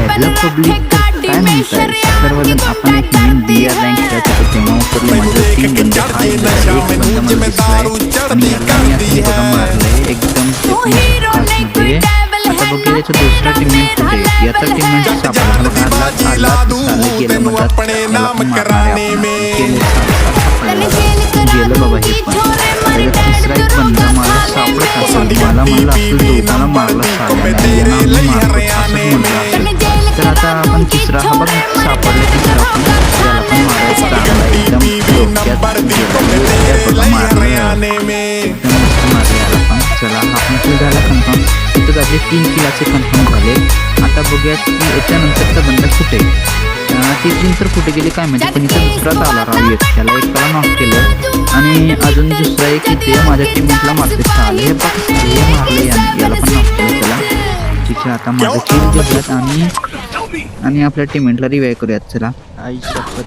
Hello public, काय म्हणताय सर्वजण? आपण एक नवीन BR रँक खेळत होतो तेव्हा उतरले माझं 3 बंद खाली. एक बंदा मला दिसलाय आणि याला मी असं बघा मारलंय एकदम फास्टमध्ये. आता बघूया याचा दुसरा टीममेट कुठे. याचा टीममेट सापडला गेलं मधात. याला पण मारणार आहे आपण. गेलं बाबा हे पण. त्याचा तिसरा एक बंदा मला सापडत असेल. मला म्हणलं असेल तो मला मारला सापडला यानं आम्ही मारतो असंच म्हटलं असेल. तर आता आपण तिसरा हा बघ सापडला. तिसरा पण त्याला पण मारायचं चांगला एकदम डोक्यात बघा मारलं एकदम मस्त मारले याला पण. चला आपण किल झाला कन्फर्म. तिथं आपले 3 किलाचे कन्फर्म झाले. आता बघूया की याच्यानंतरचा बंदा कुठे. ती टीम तर कुठे गेली काय माहिती. पण इथं दुसराच आला राव एक. त्याला एकाला नॉक केलं आणि अजून दुसरा एक इथे माझ्या टीममेटला मारते. चालेल हे बघ हे मारले याला पण नॉक केलं त्याला. तिथे आता माझं किल घेतलं आणि आपल्या टीममेटला रिवाइव करूयात. चला आई शपथ.